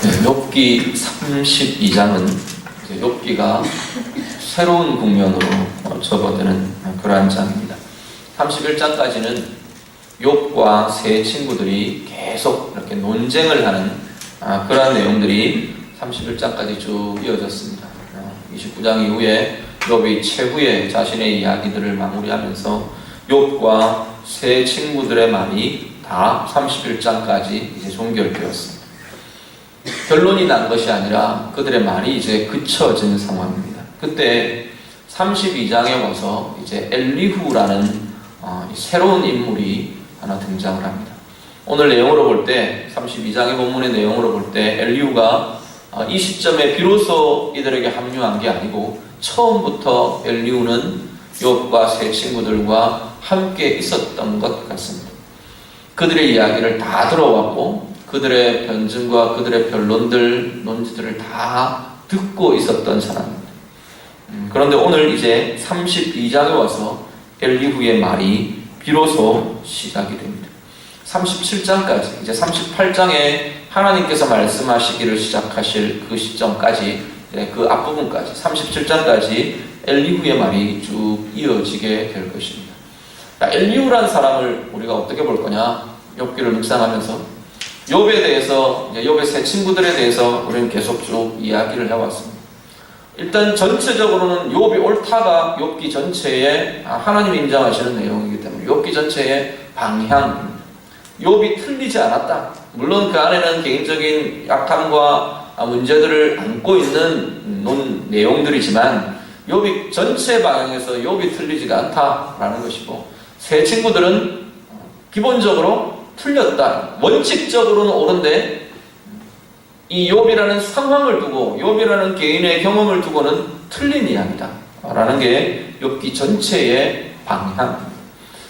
욥기 32장은 욥기가 새로운 국면으로 접어드는 그러한 장입니다. 31장까지는 욥과 세 친구들이 계속 이렇게 논쟁을 하는 그러한 내용들이 31장까지 쭉 이어졌습니다. 29장 이후에 욥이 최후의 자신의 이야기들을 마무리하면서 욥과 세 친구들의 말이 다 31장까지 이제 종결되었습니다. 결론이 난 것이 아니라 그들의 말이 이제 그쳐진 상황입니다. 그때 32장에 와서 이제 엘리후라는 새로운 인물이 하나 등장을 합니다. 오늘 내용으로 볼 때, 32장의 본문의 내용으로 볼 때 엘리후가 이 시점에 비로소 이들에게 합류한 게 아니고 처음부터 엘리후는 욥과 세 친구들과 함께 있었던 것 같습니다. 그들의 이야기를 다 들어왔고 그들의 변증과 그들의 변론들, 논지들을 다 듣고 있었던 사람입니다. 그런데 오늘 이제 32장에 와서 엘리후의 말이 비로소 시작이 됩니다. 37장까지, 이제 38장에 하나님께서 말씀하시기를 시작하실 그 시점까지, 그 앞부분까지, 37장까지 엘리후의 말이 쭉 이어지게 될 것입니다. 엘리후라는 사람을 우리가 어떻게 볼 거냐? 욥기를 묵상하면서 욥에 대해서, 욥의 세 친구들에 대해서 우리는 계속 쭉 이야기를 해왔습니다. 일단 전체적으로는 욥이 옳다가 욥기 전체에 하나님이 인정하시는 내용이기 때문에 욥기 전체의 방향입니다. 욥이 틀리지 않았다. 물론 그 안에는 개인적인 약함과 문제들을 안고 있는 내용들이지만 욥이 전체 방향에서 욥이 틀리지가 않다라는 것이고, 세 친구들은 기본적으로 틀렸다. 원칙적으로는 옳은데 이 욥이라는 상황을 두고, 욥이라는 개인의 경험을 두고는 틀린 이야기다 라는 게 욥기 전체의 방향입니다.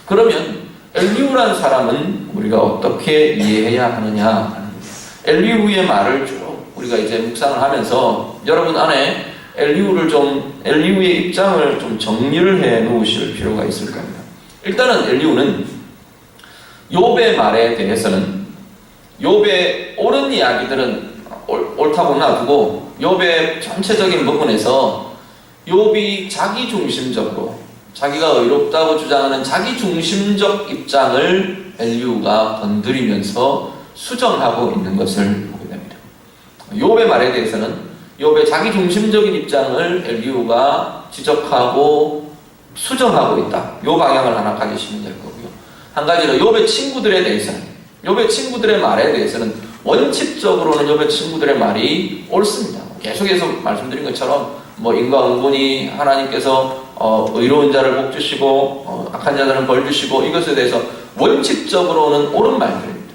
그러면 엘리후라는 사람은 우리가 어떻게 이해해야 하느냐? 엘리후의 말을 쭉 우리가 이제 묵상을 하면서 여러분 안에 엘리후의 입장을 좀 정리를 해 놓으실 필요가 있을 겁니다. 일단은 엘리후는 욥의 말에 대해서는, 욥의 옳은 이야기들은 옳다고 놔두고 욥의 전체적인 부분에서 욥이 자기중심적으로, 자기가 의롭다고 주장하는 자기중심적 입장을 엘리후가 건드리면서 수정하고 있는 것을 보게 됩니다. 욥의 말에 대해서는 욥의 자기중심적인 입장을 엘리후가 지적하고 수정하고 있다. 이 방향을 하나 가지시면 될 거고요. 한 가지로 욥의 친구들에 대해서는, 욥의 친구들의 말에 대해서는 원칙적으로는 욥의 친구들의 말이 옳습니다. 계속해서 말씀드린 것처럼 인과응보니 하나님께서 의로운 자를 복 주시고 악한 자들은 벌 주시고, 이것에 대해서 원칙적으로는 옳은 말들입니다.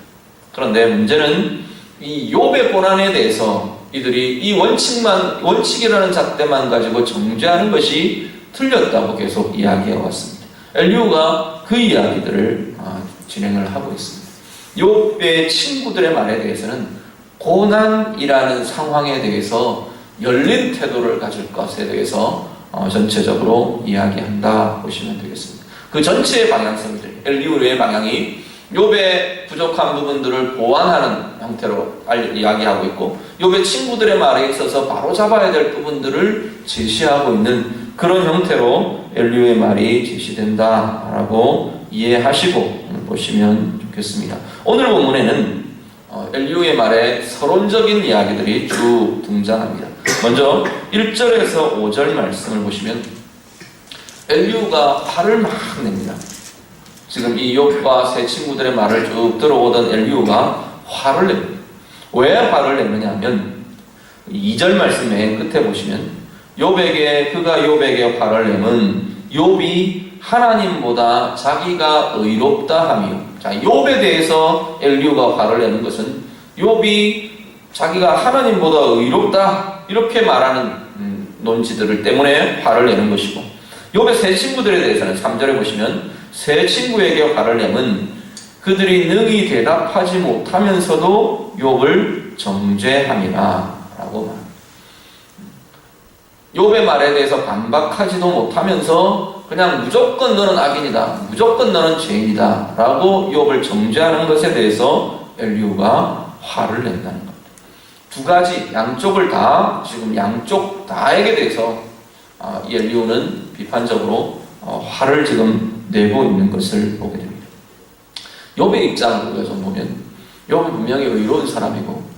그런데 문제는 이 욥의 고난에 대해서 이들이 이 원칙이라는 잣대만 가지고 정죄하는 것이 틀렸다고 계속 이야기해 왔습니다. 엘리후가 그 이야기들을 진행을 하고 있습니다. 욥의 친구들의 말에 대해서는 고난이라는 상황에 대해서 열린 태도를 가질 것에 대해서 전체적으로 이야기한다 보시면 되겠습니다. 그 전체의 방향성들, 엘리후의 방향이 욥의 부족한 부분들을 보완하는 형태로 이야기하고 있고, 욥의 친구들의 말에 있어서 바로잡아야 될 부분들을 제시하고 있는 그런 형태로 엘리후의 말이 제시된다라고 이해하시고 보시면 좋겠습니다. 오늘 본문에는 엘리후의 말에 서론적인 이야기들이 쭉 등장합니다. 먼저 1절에서 5절 말씀을 보시면 엘리후가 화를 막 냅니다. 지금 이 욥과 세 친구들의 말을 쭉 들어오던 엘리후가 화를 냅니다. 왜 화를 내느냐 하면 2절 말씀 맨 끝에 보시면 그가 욥에게 화를 내면 욥이 하나님보다 자기가 의롭다 하며, 자, 욥에 대해서 엘리후가 화를 내는 것은 욥이 자기가 하나님보다 의롭다 이렇게 말하는 논지들 때문에 화를 내는 것이고, 욥의 세 친구들에 대해서는 3절에 보시면 세 친구에게 화를 내면 그들이 능히 대답하지 못하면서도 욥을 정죄함이라 라고 말합니다. 욥의 말에 대해서 반박하지도 못하면서 그냥 무조건 너는 악인이다, 무조건 너는 죄인이다 라고 욥을 정죄하는 것에 대해서 엘리후가 화를 낸다는 겁니다. 두 가지 양쪽을 다 지금 양쪽 다에게 대해서 이 엘리후는 비판적으로 화를 지금 내고 있는 것을 보게 됩니다. 욥의 입장으로 좀 보면 욥은 분명히 의로운 사람이고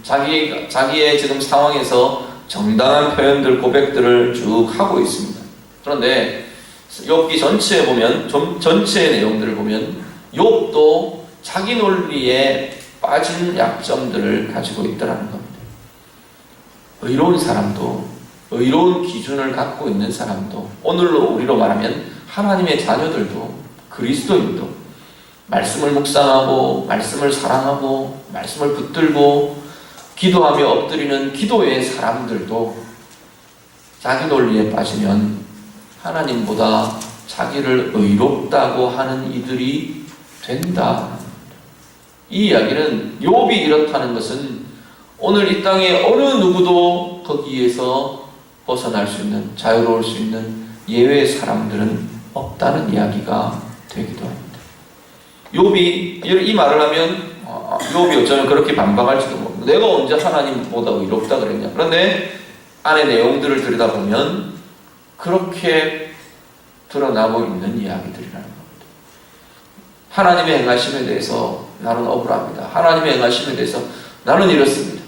자기의 지금 상황에서 정당한 표현들, 고백들을 쭉 하고 있습니다. 그런데 욥기 전체에 보면, 전체의 내용들을 보면 욥도 자기 논리에 빠진 약점들을 가지고 있다는 겁니다. 의로운 사람도, 의로운 기준을 갖고 있는 사람도, 오늘로 우리로 말하면 하나님의 자녀들도, 그리스도인도 말씀을 묵상하고 말씀을 사랑하고 말씀을 붙들고 기도하며 엎드리는 기도의 사람들도 자기 논리에 빠지면 하나님보다 자기를 의롭다고 하는 이들이 된다. 이 이야기는 욥이 이렇다는 것은 오늘 이 땅에 어느 누구도 거기에서 벗어날 수 있는, 자유로울 수 있는 예외의 사람들은 없다는 이야기가 되기도 합니다. 욥이 이 말을 하면 욥이 어쩌면 그렇게 반박할지도 모릅니다. 내가 언제 하나님보다 의롭다 그랬냐. 그런데 안의 내용들을 들여다보면 그렇게 드러나고 있는 이야기들이라는 겁니다. 하나님의 행하심에 대해서 나는 억울합니다. 하나님의 행하심에 대해서 나는 이렇습니다.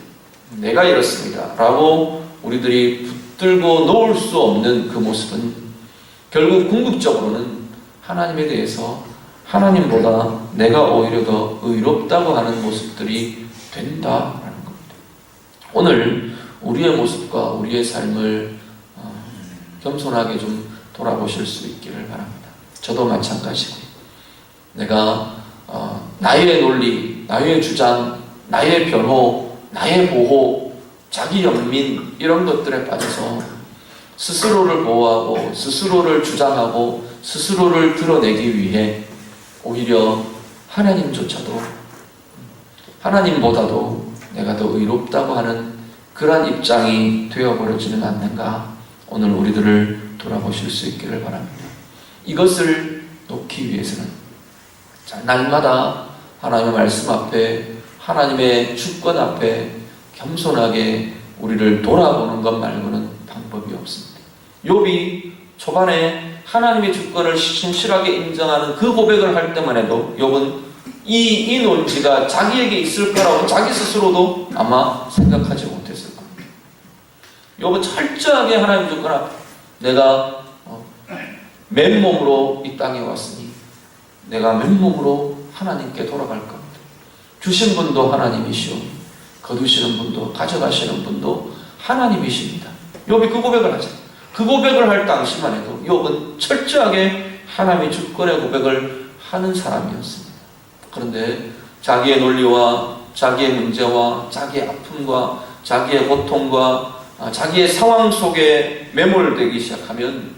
내가 이렇습니다. 라고 우리들이 붙들고 놓을 수 없는 그 모습은 결국 궁극적으로는 하나님에 대해서 하나님보다 내가 오히려 더 의롭다고 하는 모습들이 된다라는 겁니다. 오늘 우리의 모습과 우리의 삶을 겸손하게 좀 돌아보실 수 있기를 바랍니다. 저도 마찬가지고 내가 나의 논리, 나의 주장, 나의 변호, 나의 보호, 자기 연민 이런 것들에 빠져서 스스로를 보호하고 스스로를 주장하고 스스로를 드러내기 위해 오히려 하나님조차도 하나님보다도 내가 더 의롭다고 하는 그러한 입장이 되어버리지는 않는가. 오늘 우리들을 돌아보실 수 있기를 바랍니다. 이것을 놓기 위해서는 날마다 하나님의 말씀 앞에 하나님의 주권 앞에 겸손하게 우리를 돌아보는 것 말고는 방법이 없습니다. 욥이 초반에 하나님의 주권을 신실하게 인정하는 그 고백을 할 때만 해도 욥은 이 논지가 자기에게 있을 거라고 자기 스스로도 아마 생각하지 못했을 겁니다. 욥은 철저하게 하나님 주권 앞에 내가 맨몸으로 이 땅에 왔으니 내가 맨몸으로 하나님께 돌아갈 겁니다. 주신 분도 하나님이시오, 거두시는 분도 가져가시는 분도 하나님이십니다. 욥이 그 고백을 하죠. 그 고백을 할 당시만 해도 욥은 철저하게 하나님의 주권의 고백을 하는 사람이었습니다. 그런데 자기의 논리와 자기의 문제와 자기의 아픔과 자기의 고통과 자기의 상황 속에 매몰되기 시작하면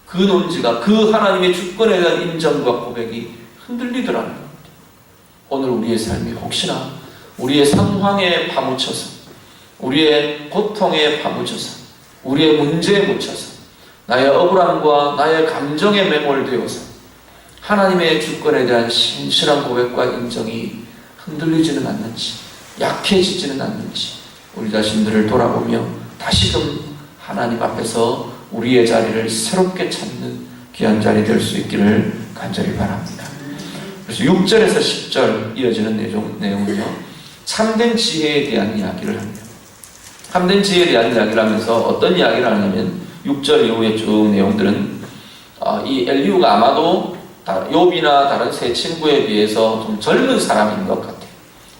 그 논지가 그 하나님의 주권에 대한 인정과 고백이 흔들리더라는 겁니다. 오늘 우리의 삶이 혹시나 우리의 상황에 파묻혀서 우리의 고통에 파묻혀서 우리의 문제에 묻혀서 나의 억울함과 나의 감정에 매몰되어서 하나님의 주권에 대한 신실한 고백과 인정이 흔들리지는 않는지 약해지지는 않는지 우리 자신들을 돌아보며 다시금 하나님 앞에서 우리의 자리를 새롭게 찾는 귀한 자리 될 수 있기를 간절히 바랍니다. 그래서 6절에서 10절 이어지는 내용은요, 참된 지혜에 대한 이야기를 합니다. 참된 지혜에 대한 이야기를 하면서 어떤 이야기를 하냐면 6절 이후의 쭉 내용들은 이 엘리후가 아마도 욥이나 다른 세 친구에 비해서 좀 젊은 사람인 것 같아요.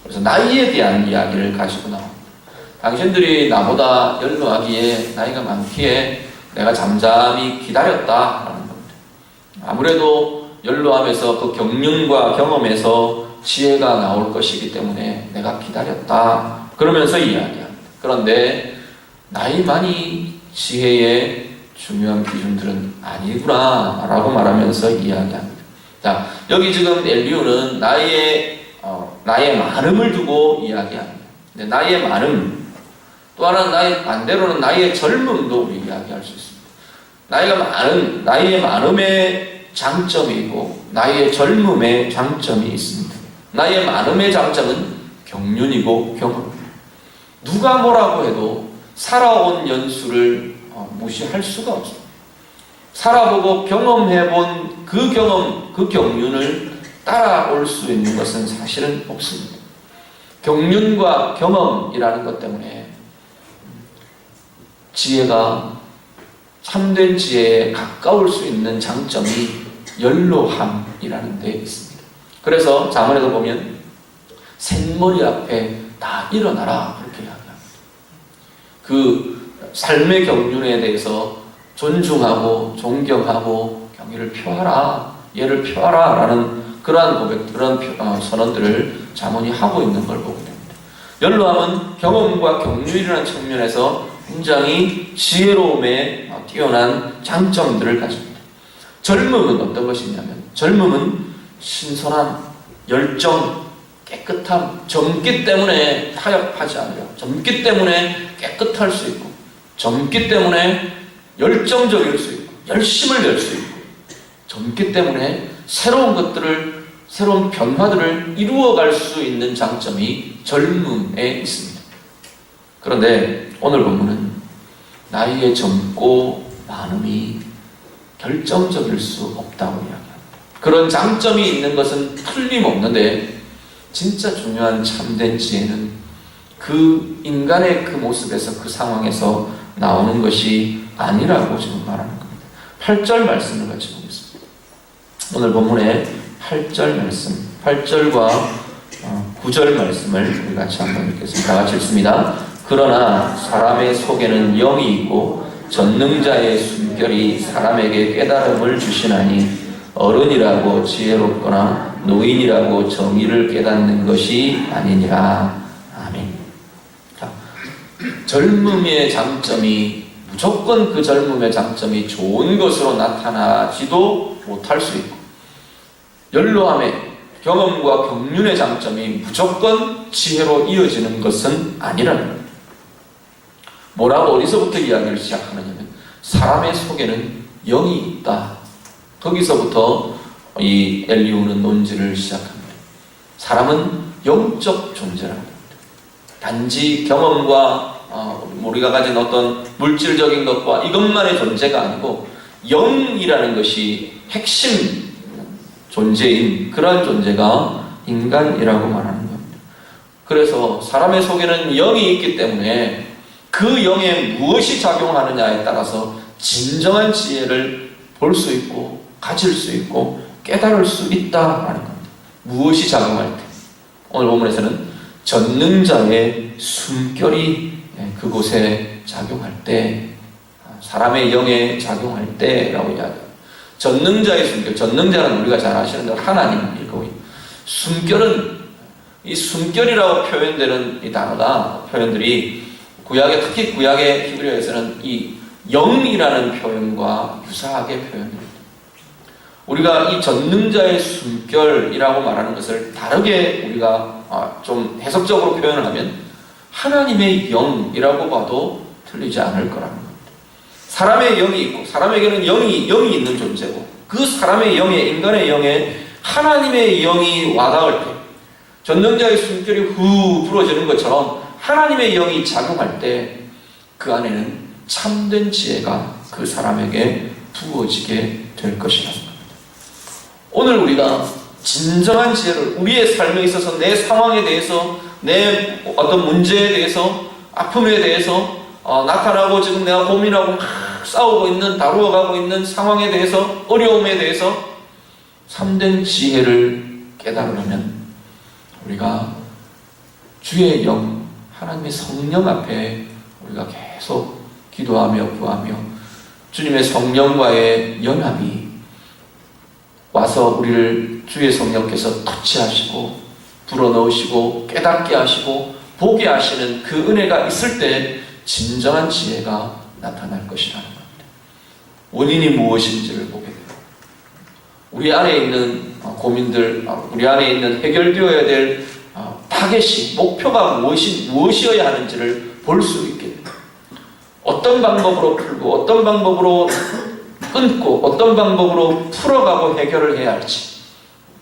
그래서 나이에 대한 이야기를 가지고 나옵니다. 당신들이 나보다 연로하기에 나이가 많기에 내가 잠잠히 기다렸다라는 겁니다. 아무래도 연로함에서 그 경륜과 경험에서 지혜가 나올 것이기 때문에 내가 기다렸다 그러면서 이야기합니다. 그런데 나이만이 지혜의 중요한 기준들은 아니구나 라고 말하면서 이야기합니다. 자, 여기 지금 엘리후는 나이의 많음을 두고 이야기합니다. 근데 나이의 많음, 또 하나는 반대로는 나이의 젊음도 우리 이야기할 수 있습니다. 나이의 많음의 장점이 있고 나이의 젊음의 장점이 있습니다. 나이의 많음의 장점은 경륜이고 경험입니다. 누가 뭐라고 해도 살아온 연수를 무시할 수가 없어요. 살아보고 경험해본 그 경험, 그 경륜을 따라올 수 있는 것은 사실은 없습니다. 경륜과 경험이라는 것 때문에 지혜가 참된 지혜에 가까울 수 있는 장점이 연로함이라는 데 있습니다. 그래서 잠언에서 보면 생머리 앞에 다 일어나라 그렇게 이야기합니다. 그 삶의 경륜에 대해서 존중하고 존경하고 경의를 표하라, 예를 표하라 라는 그러한 고백, 그런 선언들을 잠언이 하고 있는 걸 보게 됩니다. 연로함은 경험과 경륜이라는 측면에서 굉장히 지혜로움에 뛰어난 장점들을 가집니다. 젊음은 어떤 것이냐면 젊음은 신선함, 열정, 깨끗함, 젊기 때문에 타협하지 않아요. 젊기 때문에 깨끗할 수 있고, 젊기 때문에 열정적일 수 있고, 열심을 낼 수 있고, 젊기 때문에 새로운 것들을, 새로운 변화들을 이루어갈 수 있는 장점이 젊음에 있습니다. 그런데 오늘 본문은 나이에 젊고 많음이 결정적일 수 없다고 이야기합니다. 그런 장점이 있는 것은 틀림없는데 진짜 중요한 참된 지혜는 그 인간의 그 모습에서, 그 상황에서 나오는 것이 아니라고 지금 말하는 겁니다. 8절 말씀을 같이 보겠습니다. 오늘 본문의 8절 말씀, 8절과 9절 말씀을 우리 같이 한번 읽겠습니다. 다 같이 읽습니다. 그러나 사람의 속에는 영이 있고 전능자의 숨결이 사람에게 깨달음을 주시나니 어른이라고 지혜롭거나 노인이라고 정의를 깨닫는 것이 아니니라. 아멘. 자, 젊음의 장점이 무조건 그 젊음의 장점이 좋은 것으로 나타나지도 못할 수 있고, 연로함의 경험과 경륜의 장점이 무조건 지혜로 이어지는 것은 아니라는 겁니다. 뭐라고 어디서부터 이야기를 시작하느냐면 사람의 속에는 영이 있다. 거기서부터 이 엘리후는 논지를 시작합니다. 사람은 영적 존재라는 겁니다. 단지 경험과 우리가 가진 어떤 물질적인 것과 이것만의 존재가 아니고 영이라는 것이 핵심 존재인 그러한 존재가 인간이라고 말하는 겁니다. 그래서 사람의 속에는 영이 있기 때문에 그 영에 무엇이 작용하느냐에 따라서 진정한 지혜를 볼 수 있고 가질 수 있고 깨달을 수 있다라는 겁니다. 무엇이 작용할 때? 오늘 본문에서는 전능자의 숨결이 그곳에 작용할 때, 사람의 영에 작용할 때라고 이야기합니다. 전능자의 숨결, 전능자는 우리가 잘 아시는 대로 하나님일 거고요. 숨결은, 이 숨결이라고 표현되는 이 단어가, 표현들이 구약에, 특히 구약의 히브리어에서는 이 영이라는 표현과 유사하게 표현됩니다. 우리가 이 전능자의 숨결이라고 말하는 것을 다르게 우리가 좀 해석적으로 표현을 하면 하나님의 영이라고 봐도 틀리지 않을 거라는 겁니다. 사람의 영이 있고, 사람에게는 영이 있는 존재고, 그 사람의 영에, 인간의 영에 하나님의 영이 와닿을 때, 전능자의 숨결이 후 불어지는 것처럼 하나님의 영이 작용할 때 그 안에는 참된 지혜가 그 사람에게 부어지게 될 것이라는 겁니다. 오늘 우리가 진정한 지혜를 우리의 삶에 있어서 내 상황에 대해서, 내 어떤 문제에 대해서, 아픔에 대해서 나타나고 지금 내가 고민하고 막 싸우고 있는, 다루어가고 있는 상황에 대해서, 어려움에 대해서 참된 지혜를 깨달으려면 우리가 주의 영, 하나님의 성령 앞에 우리가 계속 기도하며 구하며 주님의 성령과의 연합이 와서 우리를 주의 성령께서 터치하시고 불어넣으시고 깨닫게 하시고 보게 하시는 그 은혜가 있을 때 진정한 지혜가 나타날 것이라는 겁니다. 원인이 무엇인지를 보게 돼요. 우리 안에 있는 고민들, 우리 안에 있는 해결되어야 될 타겟이, 목표가 무엇이어야 하는지를 볼 수 있게 돼요. 어떤 방법으로 풀고 어떤 방법으로 끊고 어떤 방법으로 풀어가고 해결을 해야 할지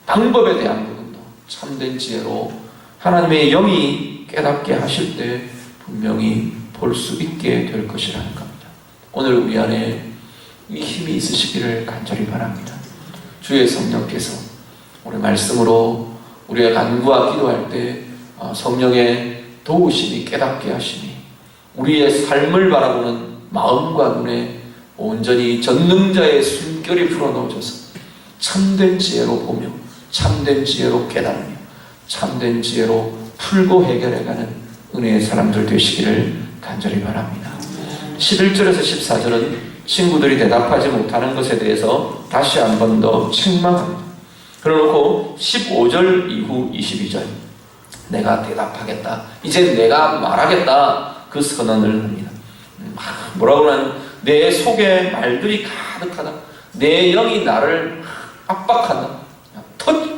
방법에 대한 부분도 참된 지혜로 하나님의 영이 깨닫게 하실 때 분명히 볼 수 있게 될 것이라는 겁니다. 오늘 우리 안에 이 힘이 있으시기를 간절히 바랍니다. 주의 성령께서 우리 말씀으로 우리의 간구와 기도할 때 성령의 도우심이 깨닫게 하시니 우리의 삶을 바라보는 마음과 눈에 온전히 전능자의 숨결이 불어넣어져서 참된 지혜로 보며 참된 지혜로 깨달으며 참된 지혜로 풀고 해결해가는 은혜의 사람들 되시기를 간절히 바랍니다. 11절에서 14절은 친구들이 대답하지 못하는 것에 대해서 다시 한 번 더 책망합니다. 그러놓고 15절 이후 22절 내가 대답하겠다, 이제 내가 말하겠다, 그 선언을 합니다. 뭐라고 하는 내 속에 말들이 가득하다, 내 영이 나를 압박한다,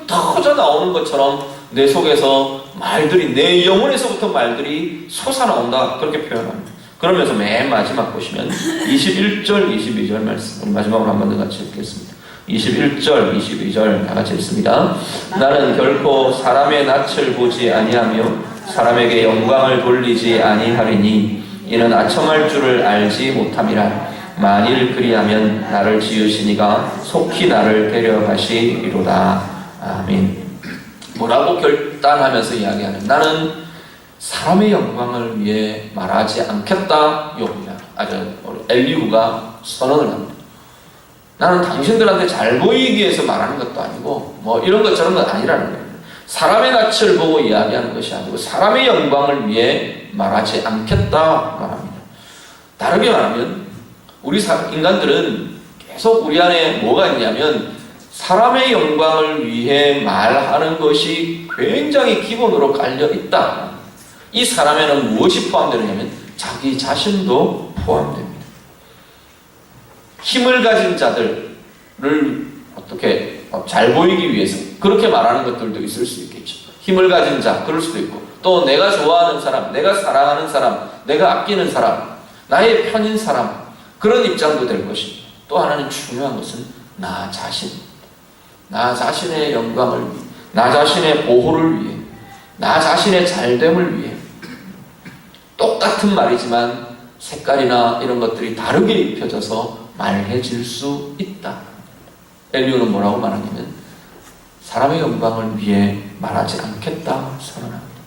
터져 나오는 것처럼 내 속에서 말들이, 내 영혼에서부터 말들이 솟아나온다, 그렇게 표현합니다. 그러면서 맨 마지막 보시면 21절 22절 말씀, 우리 마지막으로 한 번 더 같이 읽겠습니다. 21절 22절 다 같이 읽습니다. 나는 결코 사람의 낯을 보지 아니하며 사람에게 영광을 돌리지 아니하리니 이는 아첨할 줄을 알지 못함이라. 만일 그리하면 나를 지으시니가 속히 나를 데려가시리로다. 아멘. 뭐라고 결단하면서 이야기하는, 나는 사람의 영광을 위해 말하지 않겠다. 엘리후가 선언을 합니다. 나는 당신들한테 잘 보이기 위해서 말하는 것도 아니고 뭐 이런 것처럼 건 아니라는 거예요. 사람의 낯을 보고 이야기하는 것이 아니고 사람의 영광을 위해 말하지 않겠다 말합니다. 다르게 말하면 우리 인간들은 계속 우리 안에 뭐가 있냐면 사람의 영광을 위해 말하는 것이 굉장히 기본으로 깔려 있다. 이 사람에는 무엇이 포함되느냐면 자기 자신도 포함됩니다. 힘을 가진 자들을 어떻게 잘 보이기 위해서 그렇게 말하는 것들도 있을 수 있겠죠. 힘을 가진 자, 그럴 수도 있고, 또 내가 좋아하는 사람, 내가 사랑하는 사람, 내가 아끼는 사람, 나의 편인 사람, 그런 입장도 될 것입니다. 또 하나는 중요한 것은 나 자신, 나 자신의 영광을 위해, 나 자신의 보호를 위해, 나 자신의 잘됨을 위해, 똑같은 말이지만 색깔이나 이런 것들이 다르게 입혀져서 말해질 수 있다. 엘리후는 뭐라고 말하냐면 사람의 영광을 위해 말하지 않겠다 선언합니다.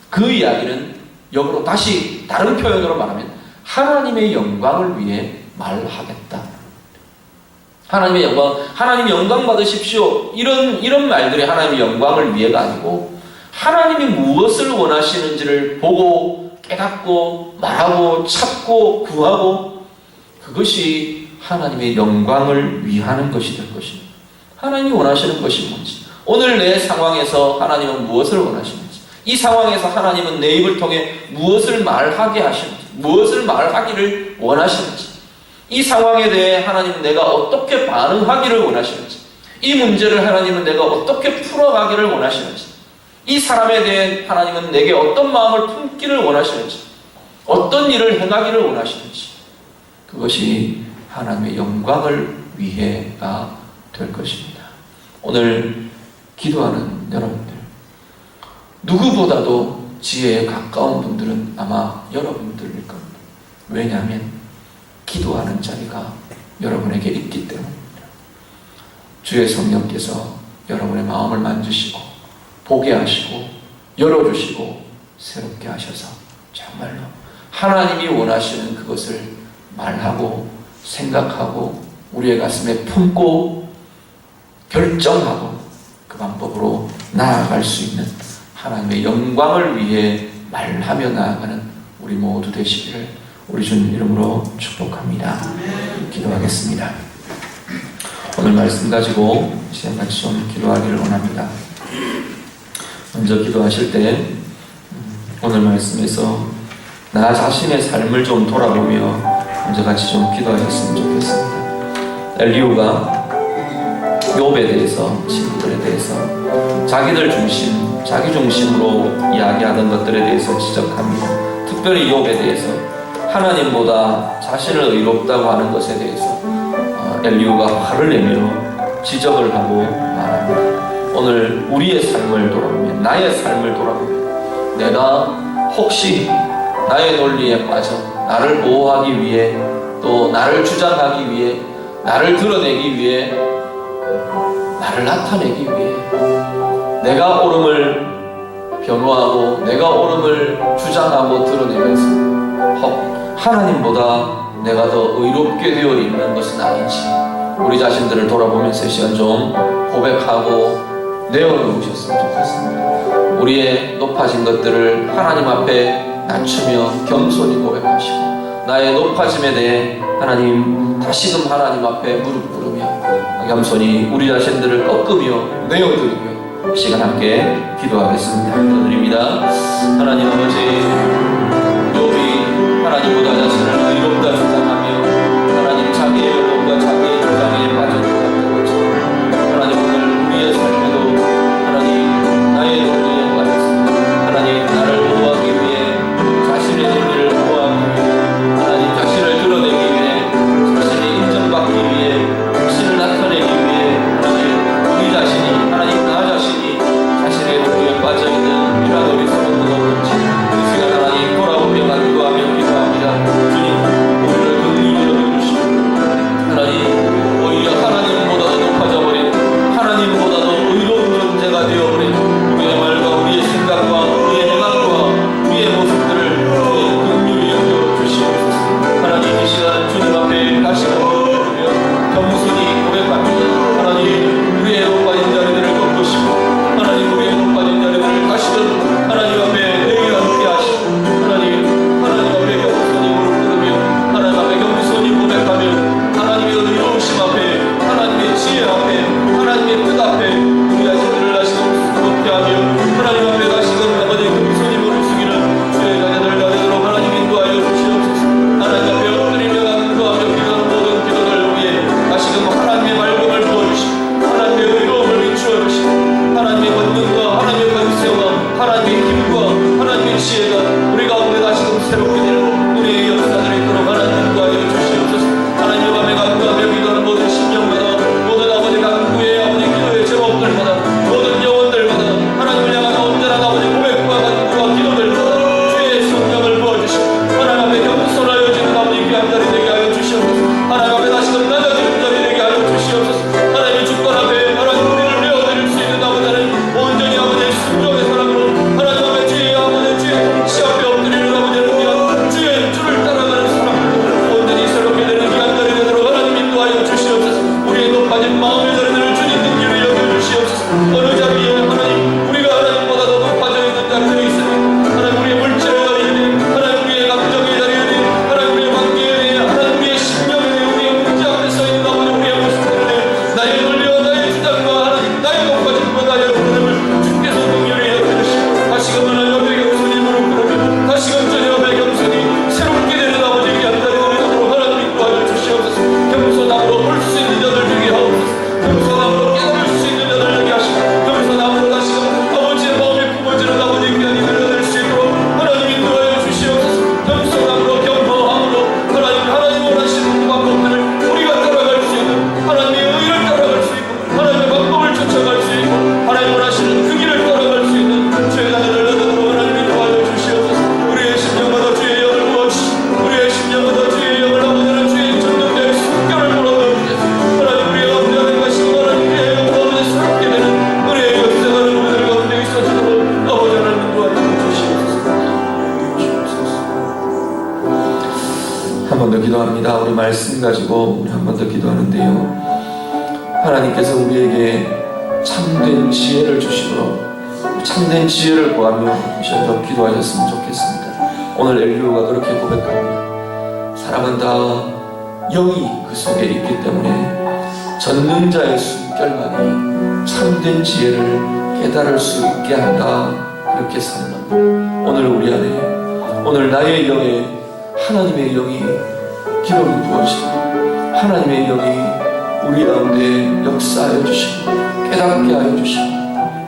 그 이야기는 역으로 다시 다른 표현으로 말하면 하나님의 영광을 위해 말하겠다. 하나님의 영광, 하나님 영광 받으십시오, 이런 말들이 하나님의 영광을 위해가 아니고 하나님이 무엇을 원하시는지를 보고 깨닫고 말하고 찾고 구하고, 그것이 하나님의 영광을 위하는 것이 될 것입니다. 하나님이 원하시는 것이 뭔지, 오늘 내 상황에서 하나님은 무엇을 원하시는지, 이 상황에서 하나님은 내 입을 통해 무엇을 말하게 하시는지, 무엇을 말하기를 원하시는지, 이 상황에 대해 하나님은 내가 어떻게 반응하기를 원하시는지, 이 문제를 하나님은 내가 어떻게 풀어가기를 원하시는지, 이 사람에 대해 하나님은 내게 어떤 마음을 품기를 원하시는지, 어떤 일을 행하기를 원하시는지, 그것이 하나님의 영광을 위해가 될 것입니다. 오늘 기도하는 여러분들, 누구보다도 지혜에 가까운 분들은 아마 여러분들일 겁니다. 왜냐하면 기도하는 자리가 여러분에게 있기 때문입니다. 주의 성령께서 여러분의 마음을 만지시고 보게 하시고 열어주시고 새롭게 하셔서 정말로 하나님이 원하시는 그것을 말하고 생각하고 우리의 가슴에 품고 결정하고 그 방법으로 나아갈 수 있는 하나님의 영광을 위해 말하며 나아가는 우리 모두 되시기를 우리 주님 이름으로 축복합니다. 기도하겠습니다. 오늘 말씀 가지고 시간같이 좀 기도하기를 원합니다. 먼저 기도하실 때 오늘 말씀에서 나 자신의 삶을 좀 돌아보며 먼저 같이 좀 기도하셨으면 좋겠습니다. 엘리후가 욥에 대해서, 친구들에 대해서 자기들 중심, 자기 중심으로 이야기하던 것들에 대해서 지적합니다. 특별히 욥에 대해서 하나님보다 자신을 의롭다고 하는 것에 대해서 엘리후가 화를 내며 지적을 하고 말합니다. 오늘 우리의 삶을 돌아보면, 나의 삶을 돌아보면 내가 혹시 나의 논리에 빠져 나를 보호하기 위해, 또 나를 주장하기 위해, 나를 드러내기 위해, 나를 나타내기 위해 내가 옳음을 변호하고 내가 옳음을 주장하고 드러내면서 하나님보다 내가 더 의롭게 되어 있는 것은 아닌지 우리 자신들을 돌아보면서 이 시간 좀 고백하고 내어놓으셨으면 좋겠습니다. 우리의 높아진 것들을 하나님 앞에 낮추며 겸손히 고백하시고, 나의 높아짐에 대해 하나님 다시금 하나님 앞에 무릎 꿇으며 겸손히 우리 자신들을 꺾으며 내어드리며 이 시간 함께 기도하겠습니다. 기도드립니다. 하나님 아버지, 욥이 하나님보다 자신을 의롭다 주장하며 하나님 자기의 욕과 자기의 주장에 빠져들었던 것처럼 하나님 오늘 우리의 삶에도 하나님 나의 논리에 빠졌습니다. 하나님 나를 보호하기 위해, 자신의 논리를 보호하기 위해, 하나님 자신을 드러내기 위해, 자신이 인정받기 위해, 자신을 나타내기 위해 하나님 우리 자신이, 하나님 나 자신이 자신의 논리에 빠져있는 이러한 우리 성도가 없는지 이 시간 하나님 돌아보며 간구하며 기도합니다. 주님, 우리를 긍휼히 여겨주시고 하나님 오히려 하나님보다도 높아져버린, 하나님보다도 의로운 존재가 되어버린 우리의 말과 우리의 생각과 우리의 행함과 우리의 모습들을 주님 긍휼히 여겨주시옵소서. 하나님 이 시간 주님 앞에 다시 한번 부르며 겸손히 고백합니다. 하나님 우리의 높아진 자리들을 꺾으시고, 하나님 우리의 높아진 자리들을 다시금 하나님 앞에 내게 함께 하시고, 하나님 앞에 겸손히 무릎 꿇으며 하나님 앞에 겸손히 고백하며 하나님의 의로우심 앞에, 하나님의 지혜 앞에, 하나님의 뜻 앞에 우리 자신들을 다시금 높게 하며 하나님 앞에 다시금 아버지 겸손히 무릎 숙이는 주의 자녀들 되도록 하나님 인도하여 주시옵소서. 하나님 앞에 엎드리며 간구하며 기도하는 모든 기도들 위해 다시금 하나님의 맑음을 부어주시고, 하나님의 의로움을 비추어 주시고, 하나님의 권능과 하나님의 권세와 하나님의 힘과 하나님의 지혜가 우리 가운데 다시금 새롭게 되는 우리의 역사들이 있도록 하나님 인도하여 주시옵소서. 하나님의 밤에 간구하며 기도하는 모든 심령마다, 모든 아버지 간구의 아버지 기도의 제목들마다, 모든 영혼들마다 하나님을 향한 온전한 아버지 고백과 간구와 기도들마다 주의 성령을 부어주시고, 하나님 앞에 겸손하여 지는 아버지 귀한 자리 되게 하여 주시옵소서. 하나님 앞에 다시금 낮아지는 자리 되게 하여 주시옵소서. 하나님의 주권 앞에 하나님 우리를 내어드릴 수 있는 아버지 하나님 온전히 아버지의 순종의 사랑으로 하나님 앞에 주의 아버지 주의 시 앞에 엎드리는 아버지 하나님 주의 주를 따라가는 사랑으로 온전히 새롭게 되는 귀한 자리 되도록 하나님 인도하여 주시옵소서. 우리의 높아진 마음의 자리들을 주님 능력을 여겨주시옵소서. 어느 자리에 하나님 우리가 하나님보다 더 높아져 있는 자리들이 있으니, 하나님 우리의 물질의 자리에, 하나님 우리의 감정의 자리에, 하나님 우리의 관계에 대해, 하나님 우리의 심령에 대해, 우리의 문제 앞에 서 있는 아버지 우리의 모습들에 대해 나의 논리와 나의 주장과 하나님 나의 높아짐과 나의 부름을 주께서 긍휼히 여겨주시고, 다시금 하나님 앞에 겸손히 무릎 꿇으며 다시금 주님 앞에 겸손히 새롭게 되는 아버지 귀한 자리들이 되도록 하나님 인도하여 주시옵소서. 겸손함으로 볼 수 있는 자들 되게 하옵소서. 겸손함으로 깨달을 수 있는 자들 되게 하시고, 겸손함으로 다시금 아버지의 마음에 품어지는 아버지 귀한 이들을 얻을 수 있도록 하나님 인도하여 주시옵소서. 겸손함으로 겸허함으로 하나님 원하시는 방법들을 우리가 따라갈 수 있는, 하나님의 의를 따라갈 수 있고, 하나님의 방법을 쫓아갈 수 있고, 하나님 원하시는 그 길을 따라갈 수 있는 주의 자녀를 얻도록 하나님 인도하여 주시옵소서. 우리의 심령마다 주의 영을 부어주시고, 우리의 심령마다 주의 영을 아버지는 주의 전능자의 숨결을 불어넣어 주셔서 하나님 우리의 가운데 하나님 하시고, 하나님 우리의 가운데 새롭게 되는 우리의 역사가 우리들 가운데 있어지도록 아버지 하나님 인도하여 주시옵소서. 한 번 더 기도합니다. 우리 말씀 가지고 우리 한 번 더 기도하는데요, 하나님께서 우리에게 참된 지혜를 주시므로 참된 지혜를 구하며 미션 좀 기도하셨으면 좋겠습니다. 오늘 엘리후가 그렇게 고백합니다. 사람은 다 영이 그 속에 있기 때문에 전능자의 숨결만이 참된 지혜를 깨달을 수 있게 한다, 그렇게 선언합니다. 오늘 우리 안에, 오늘 나의 영에 하나님의 영이 기름이 부어지고 하나님의 영이 우리 가운데 역사하여 주시고 깨닫게 하여 주시고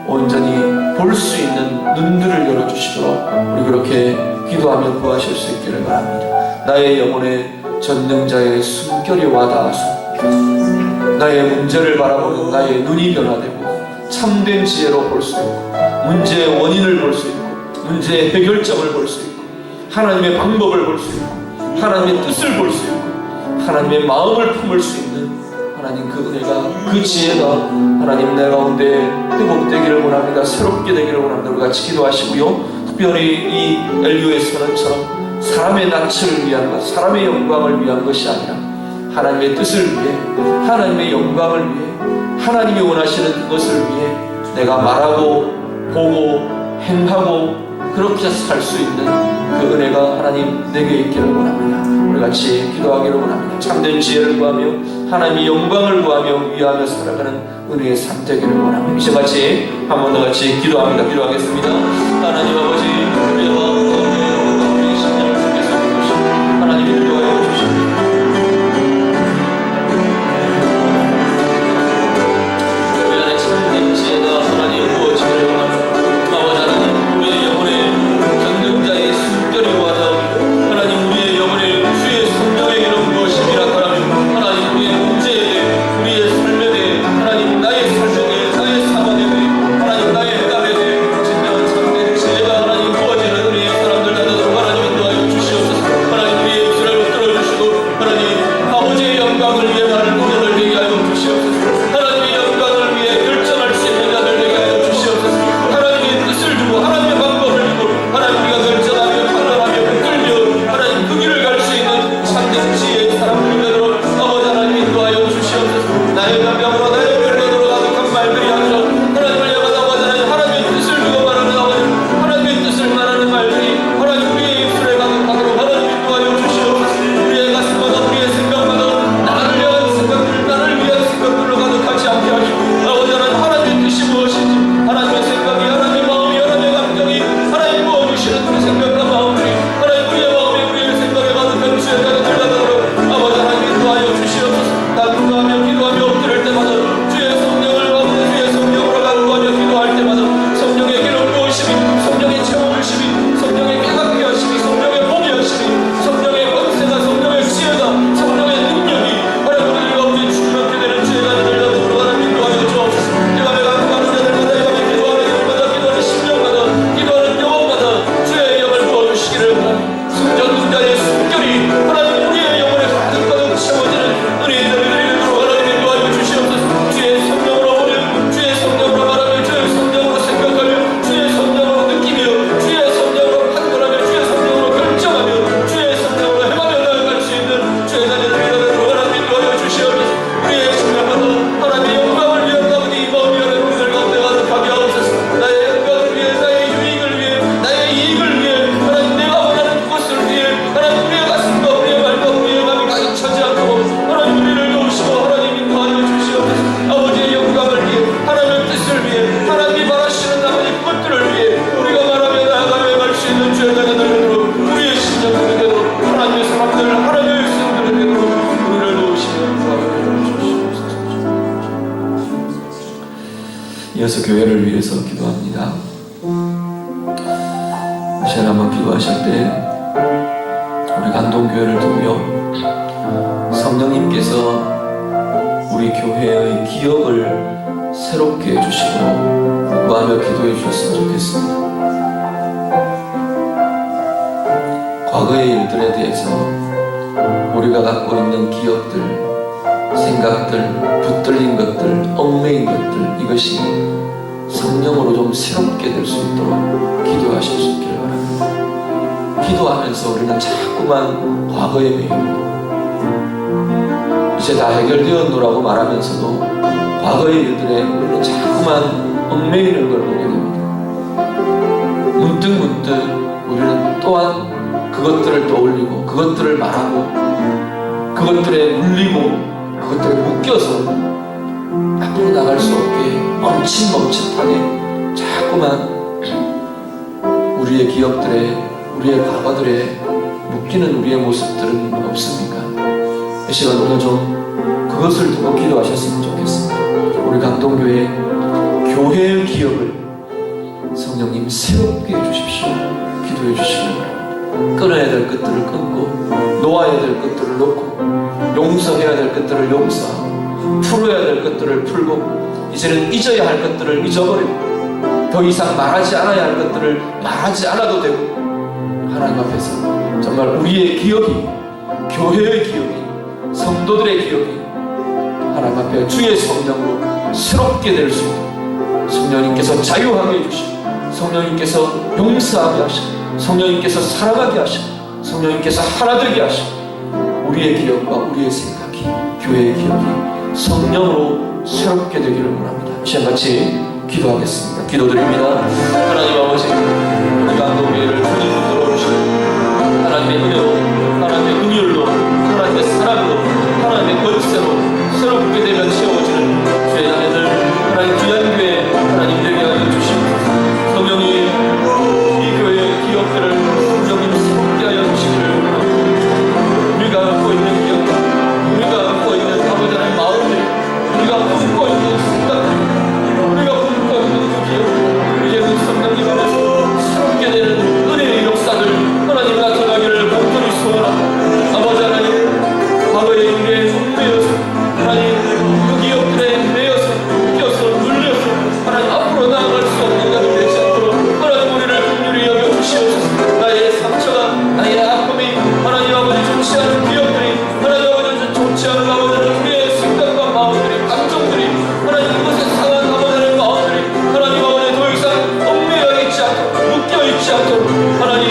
온전히 볼 수 있는 눈들을 열어주시도록 우리 그렇게 기도하며 구하실 수 있기를 바랍니다. 나의 영혼에 전능자의 숨결이 와닿아서 나의 문제를 바라보는 나의 눈이 변화되고 참된 지혜로 볼 수 있고, 문제의 원인을 볼 수 있고, 문제의 해결점을 볼 수 있고, 하나님의 방법을 볼 수 있고 하나님의 뜻을 볼 수 있고 하나님의 마음을 품을 수 있는 하나님 그 은혜가 그 지혜가 하나님 내 가운데 회복되기를 원합니다. 새롭게 되기를 원합니다. 우리 같이 기도하시고요. 특별히 이 엘리오의 선언처럼 사람의 낯을 위한 것, 사람의 영광을 위한 것이 아니라 하나님의 뜻을 위해 하나님의 영광을 위해 하나님이 원하시는 그것을 위해 내가 말하고 보고 행하고 그렇게 살 수 있는 그 은혜가 하나님 내게 있기를 원합니다. 우리 같이 기도하기를 원합니다. 참된 지혜를 구하며 하나님의 영광을 구하며 위하며 살아가는 은혜의 삶 되기를 원합니다. 이제 같이 한 번 더 같이 기도합니다. 기도하겠습니다. 하나님 아버지 우리의 마음 가운데 우리의 심령을 속에서 주시고 하나님 인도하여 주시옵소서. 우리 안에 참된 지혜가 하나님 부어지기를 원합니다. 아버지 하나님 우리의 영혼에 전능자의 숨결이 와닿으며 하나님 우리의 영혼에 주의 성령의 이름 무엇이니라 하나님 하나님 우리의 문제에 대해 우리의 삶에 대해 하나님 나의 삶에 대해 나의 상황에 대해 하나님 나의 해답에 대해 진정한 참된 지혜가 하나님 부어지는 우리의 사람들 나도록 하나님 인도하여 주시옵소서. 하나님 우리의 입술을 붙들어 주시고 하나님 아버지의 영광을 위해 나를 노력을 되게 하여 주시옵소서. 하나님의 영광을 위해 결정할 수 있는 자들 되게 하여 주시옵소서. 하나님의 뜻을 주고 하나님의 방법을 주고 하나님 우리가 결정하며 판단하며 붙들며 하나님 그 길을 갈 수 있는 참된 지혜의 사람들이 되도록 아버지 하나님 인도하여 주시옵소서. 나의 변명으로 나의 변론으로 가득한 말들이 아니라 하나님을 향한 아버지 하나님 하나님의 뜻을 두고 말하는 아버지 하나님의 뜻을 말하는 말들이 하나님 우리의 입술에 가득하도록 하나님 인도하여 주시옵소서. 우리의 가슴마다 우리의 생각마다 나를 향한 생각들 나를 위한 생각들로 가득하지 않게 하시고 아버지 하나님 하나님의 뜻이 무엇인지 하나님의 생각이 하나님의 마음이 하나님의 감정이 하나님 부어주시는 그 생각과 마음들이 하나님 우리의 마음에 우리의 생각에 가득한 주의 자녀들 가득하도록 아버지 하나님 인도하여 주시옵소서. 간구하며 기도하며 엎드릴 때마다 주의 성령을 가운데 주의 성령으로 간구하며 기도할 때마다 성령의 기름 부으심이 성령의 채워주심이 성령의 깨닫게 하심이 성령의 보게 하심이 성령의 권세가 성령의 지혜가 성령의 능력이 하나님 우리 가운데 주님께 되는 주의 자녀들 가득으로 하나님 인도하여 주옵소서. 내가 간구하는 자들마다 내가 기도하는 자들마다 기도하는 심령마다 기도하는 영혼마다 주의 영을 부어주시기를 바랍니다. 성전자의 숨결이 하나님 우리의 영혼에 가득가득 채워지는 은혜들을 드리도록 하나님 인도하여 주시옵소서. 주의 성령으로 보며 주의 성령으로 말하며 주의 성령으로 생각하며 주의 성령으로 느끼며 주의 성령으로 판단하며 주의 성령으로 결정하며 주의 성령으로 행하며 나아갈 수 있는 주의 자녀들이 되도록 하나님 인도하여 주시옵소서. 우리의 심령마다 하나님의 영광을 위한 가운데 이 마음이 하나님 우리들 가운데 가득하게 하옵소서. 나의 영광을 위해 나의 유익을 위해 나의 이익을 위해 하나님 내가 원하는 것을 위해 하나님 우리의 가슴과 우리의 말과 우리의 마음이 가득 차지 않도록 하나님 우리를 도우시고 하나님 인도하여 주시옵소서. 아버지의 영광을 위해 하나님의 뜻을 위해 하나님이 말하시는 아버지 것들을 위해 우리가 말하며 나아가며 갈 수 있는 주의 자녀들로 우리의 심령들이 되도록 하나님의 사람들 하나님의 백성들이 되도록 우리를 도우시며 인도하여 주시옵소서. 이어서 교회를 위해서 기도합니다. 다시 한번 기도하실 때 우리 감동교회를 두며 성령님께서 우리 교회의 기억을 새롭게 해주시고 구하며 기도해 주셨으면 좋겠습니다. 과거의 일들에 대해서 우리가 갖고 있는 기억들, 생각들, 붙들린 것들, 얽매인 것들 이것이 성령으로 좀 새롭게 될 수 있도록 기도하실 수 있기를 바랍니다. 기도하면서 우리는 자꾸만 과거에 매입니다. 이제 다 해결되었노라고 말하면서도 과거의 일들에 우리는 자꾸만 얽매이는 걸 보게 됩니다. 문득문득 우리는 또한 그것들을 떠올리고 그것들을 말하고 그것들에 물리고 그것들에 묶여서 앞으로 나갈 수 없게 멈칫멈칫하게 자꾸만 우리의 기억들에 우리의 과거들에 묶이는 우리의 모습들은 없습니까? 이 시간 오늘 좀 그것을 두고 기도하셨으면 좋겠습니다. 우리 감동교회 교회의 기억을 성령님 새롭게 해주십시오. 기도해 주시기 바랍니다. 끊어야 될 것들을 끊고 놓아야 될 것들을 놓고 용서해야 될 것들을 용서하고 풀어야 될 것들을 풀고 이제는 잊어야 할 것들을 잊어버리고 더 이상 말하지 않아야 할 것들을 말하지 않아도 되고 하나님 앞에서 정말 우리의 기억이, 교회의 기억이, 성도들의 기억이 하나님 앞에 주의 성령으로 새롭게 될 수 있도록 성령님께서 자유하게 해주시고, 성령님께서 용서하게 하시고, 성령님께서 사랑하게 하시고, 성령님께서 하나 되게 하시고, 우리의 기억과 우리의 생각이, 교회의 기억이 성령으로 새롭게 되기를 원합니다. 이 시간 같이 기도하겠습니다. 기도드립니다. 하나님 아버지, 우리 감동교회를 주님으로 들어오시고 하나님의 은혜로, 하나님의 긍휼로, 하나님의 사랑으로, 하나님의 권세로 새롭게 되면 채워지는 주의 자녀들, 하나님 귀한 교회 하나님 되게 하여 주시옵소서. 성령이 이 교회의 기억들을 성령님 새롭게 하여 주시기를 원합니다. 우리가 갖고 있는 기억, 우리가 갖고 있는 아버지 하나님의 마음들, 우리가 품고 있는 생각들, 우리가 품고 있는 그 기억, 이제는 성령님 안에서 새롭게 되는 은혜의 역사들 하나님 나타나기를 간절히 소원합니다. 아버지 하나님, 과거의 일에 얽매여서 하나님 그 기억들에 매여서 묶여서 눌려서 하나님 앞으로 나아갈 수 없는 자들 되지 않도록 하나님 우리를 긍휼히 여겨 주시옵소서. 나의 상처가, 나의 아픔이 하나님 아버지 좋지 않은 기억들이, 하나님 아버지 좋지 않은 아버지 우리의 생각과 마음들이, 감정들이 하나님 그것에 상한 아버지의 마음들이 하나님 아버지 더 이상 얽매여 있지 않도록, 묶여 있지 않도록 하나님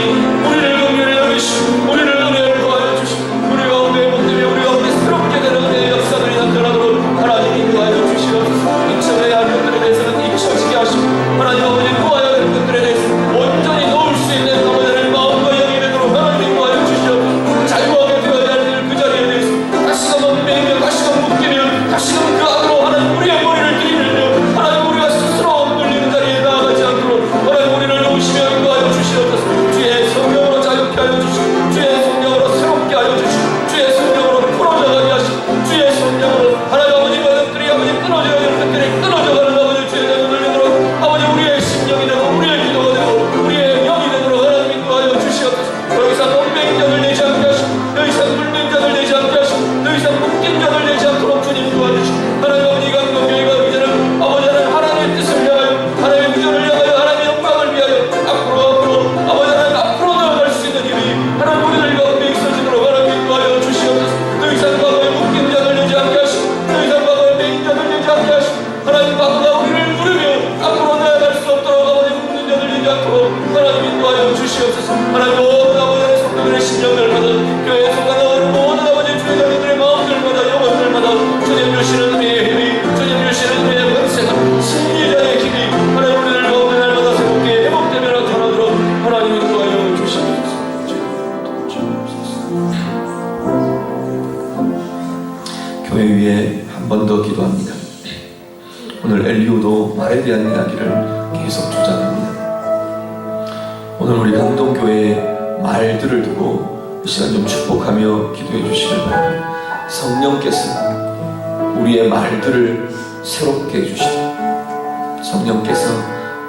우리를 긍휼히 여기시고 우리를 은혜를 더하여 주시고 우리 가운데 못되며 우리 가운데 새롭게 되는 은혜의 역사들이 나타나도록 하나님 인도하여 주시옵소서. 잊혀져야 할 것들에 대해서는 잊혀지게 하시고 하나님 아버지 놓아야 할 것들에 대해서 온전히 놓을 수 있는 아버지의 마음과 영이 되도록 하나님 인도하여 주시옵소서. 자유하게 되어야 할 그 자리에 대해서 다시금 얽매이며 다시금 묶이며 다시금 그 안으로 하나님 우리의 머리를 들이밀며 하나님 우리가 스스로 엇눌리는 자리에 나아가지 않도록 하나님 우리를 놓으시며 인도하여 주시옵소서. 주의 성령으로 자유케 하여 주시고 주의 성령으로 새롭게 하여 주시고 주의 성령으로 풀어져가게 하시고 주의 성령으로 하나님 아버지 것들이 아버지 끊어져야 할 것들이 끊어져가는 아버지 주의 자녀들 되도록 아버지 우리의 심령이 되고 우리의 기도가 되고 우리의 영이 되도록 하나님 인도하여 주시옵소서. 더 이상 얽매인 자들 되지 않게 하시고 더 이상 물린 자들 되지 않게 하시고 더 이상 묶인 자들 되지 않도록 주님 도와주시고 하나님 아버지 감동교회가 이제는 아버지 하나님 하나님의 뜻을 위하여 하나님의 구조를 위하여 하나님의 영광을 위하여 앞으로 아버지 하나님 앞으로 나아갈 수 있는 힘이 하나님 우리들 가운데 있어지도록 하나님 인도하여 주시옵소서. 더 이상 과거에 묶인 자들 되지 않게 하시고 더 이상 과거에 매인 자들 되지 않게 하시고 하나님 과거가 우리를 누르며 앞으로 나아갈 수 없도록 아버지 묶는 자들 되지 않도록 하나님 인도하여 주시옵소서. 하나님 모든 아버지의 성도들의 심령들마다 교회에 속하는 모든 아버지 주의 자녀들의 마음들마다 영혼들마다 주님 주시는 은혜의 힘이, 주님 주시는 은혜의 권세가, 승리자의 힘이 하나님 우리들 가운데 날마다 새롭게 회복되며 나타나도록 하나님 인도하여 주시옵소서. 교회 위에 한 번 더 기도합니다. 오늘 엘리오도 말에 대한 이야기를 계속 주장합니다. 오늘 우리 감동교회의 말들을 두고 이 시간 좀 축복하며 기도해 주시길 바랍니다. 성령께서 우리의 말들을 새롭게 해주시고 성령께서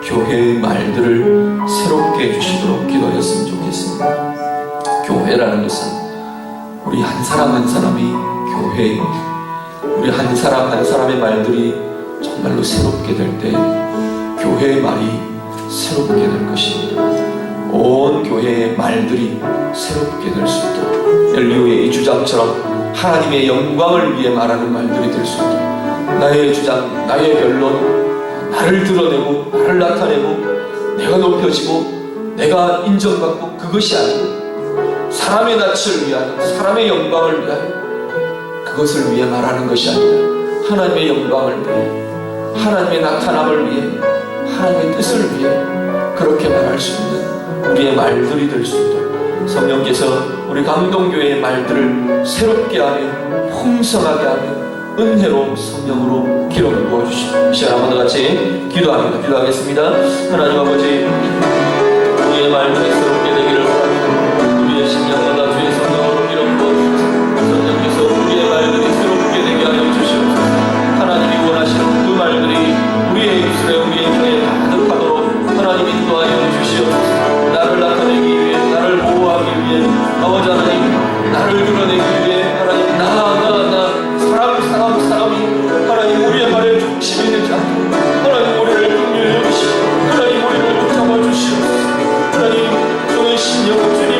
교회의 말들을 새롭게 해주시도록 기도하였으면 좋겠습니다. 교회라는 것은 우리 한 사람 한 사람이 교회입니다. 우리 한 사람 한 사람의 말들이 정말로 새롭게 될 때 교회의 말이 새롭게 될 것입니다. 온 교회의 말들이 새롭게 될 수 있도록 엘리오의 이 주장처럼 하나님의 영광을 위해 말하는 말들이 될 수 있도록 나의 주장, 나의 변론, 나를 드러내고 나를 나타내고 내가 높여지고 내가 인정받고 그것이 아니고 사람의 낯을 위하여 사람의 영광을 위하여 그것을 위해 말하는 것이 아니라 하나님의 영광을 위해 하나님의 나타남을 위해 하나님의 뜻을 위해 그렇게 말할 수 있는 우리의 말들이 될 수 있도록 성령께서 우리 감동교회의 말들을 새롭게 하며 풍성하게 하며 은혜로 성령으로 기록을 부어주시고 이 시간 한번 더 같이 기도합니다. 기도하겠습니다. 하나님 아버지 우리의 말들이 새롭게 되기를 바랍니다. 우리의 심령마다 주의 성령으로 기록 부어주셔서 성령께서 우리의 말들이 새롭게 되게 하여 주시옵소서. 하나님이 원하시는 그 말들이 우리의 입술에 우리의 혀에 가득하도록 하나님 인도하여 주시옵소서. 나를 나타내기 위해 나를 보호하기 위해 아버지 하나님 나를 드러내기 위해 하나님 사람이 하나님 우리의 말에 중심이 되지 않고 하나님 우리를 긍휼히 여기시고 하나님 우리를 붙잡아 주시옵소서. 하나님 종의 심령을 주님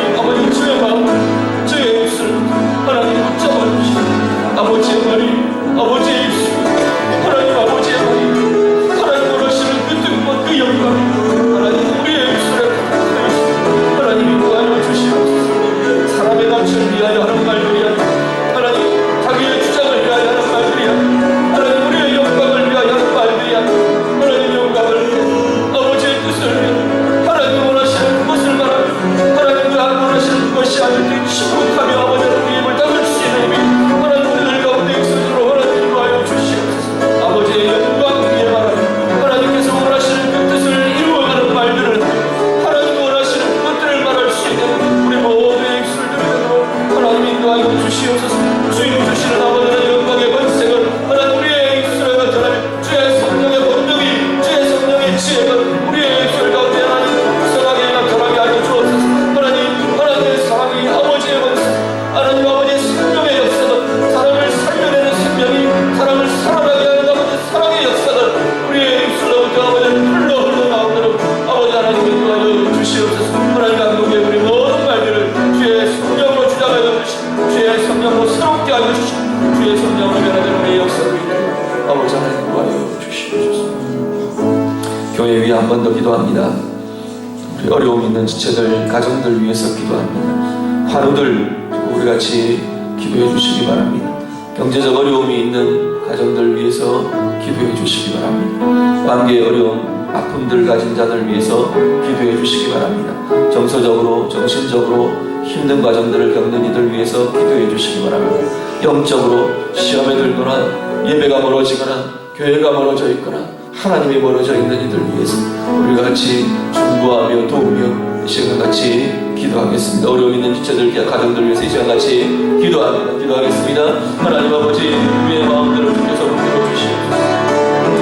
주시옵소서. 주님 주시는 아버지 하나님 영광의 번색을 하나님 우리의 입술에 나타나며 주의 성령의 권능이 주의 성령의 지혜가 우리의 입술 가운데 하나님 풍성하게 나타나게 하여 주옵소서. 하나님의 사랑이 아버지의 번색 하나님 아버지의 생명의 역사가 사람을 살려내는 생명이 사람을 살아나게 하는 아버지의 사랑의 역사가 우리의 입술로부터 아버지 흘러나오도록 아버지 하나님 인도하여 주시옵소서. 하나님 감독의 우리 모든 말들을 주의 성령으로 주장하여 주시고 주의 성령으로 새롭게 하여 주시고 주의 성령으로 변화된 우리의 역사를 아버지 하나님 인도하여 주시옵소서. 교회 위에 한 번 더 기도합니다. 우리 어려움 있는 지체들 가정들 위해서 기도합니다. 환우들 우리 같이 기도해 주시기 바랍니다. 경제적 어려움이 있는 가정들 위해서 기도해 주시기 바랍니다. 관계의 어려움, 아픔들 가진 자들 위해서 기도해 주시기 바랍니다. 정서적으로, 정신적으로 힘든 과정들을 겪는 이들 위해서 기도해 주시기 바랍니다. 영적으로 시험에 들거나 예배가 멀어지거나 교회가 멀어져 있거나 하나님이 멀어져 있는 이들 위해서 우리 같이 중보하며 도우며 이 시간 같이 기도하겠습니다. 어려움 있는 지체들 가정들 위해서 이 시간 같이 기도하겠습니다. 하나님 아버지 우리의 마음들을 주께서 붙들어 주시옵소서.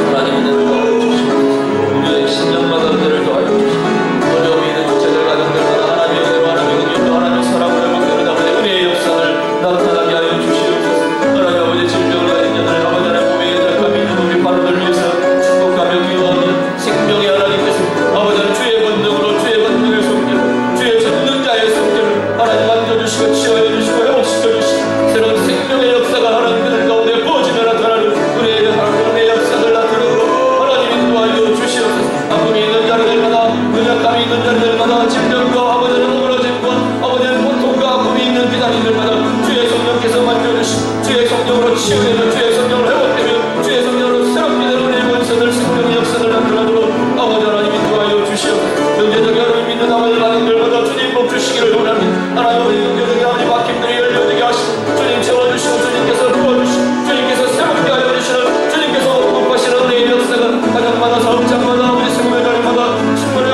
하나님 은혜를 더하여 주시옵소서. 우리의 신령마다 은혜를 더하여 주시옵소서. 어려움이 있는 지체들 가정들마다 하나님의 은혜로 하나님의 긍휼로 하나님의 사랑으로 회복되는 아버지 은혜의 역사를 나타나게 하여 주시옵소서. 하나님 아버지 질병을 가진 자들 아버지 하나님 몸에 연약함이 있는 우리 환우들 위해서 축복하며 기도하며 생명의 하나님께서 아버지 하나님 주의 권능으로 주의 권능의 손길 주의 전능자의 손길을 하나님 만져주시고 치유해 주시고 회복시켜 주시고 새로운 생명의 역사가 하나님들 가운데 부어지며 나타나는 은혜의 역사를 나타내고 하나님 인도하여 주시옵소서. 아픔이 있는 자들마다 연약함이 있는 자들마다 질병과 아버지는 어그러짐과 아버지는 고통과 아픔이 있는 비단이들마다 주의 성령께서 만져주시고 주의 성령으로 치유되며 주의 성령으로 회복되며 주의 성령으로 새롭게 되는 은혜의 권세들 생명의 역사를 나타나도록 아버지 하나님 인도하여 주시옵소서. 경제적 어려움 있는 아버지 가정들마다 주님 복 주시기를 원합니다. 하나님 우리 경제적 아버지 막힘들이 열려지게 하시고 주님 채워주시고 주님께서 부어주시고 주님께서 새롭게 하여 주시는 주님께서 복하시는 은혜의 역사가 가정마다 사업장마다 아버지 생활자리마다 식물의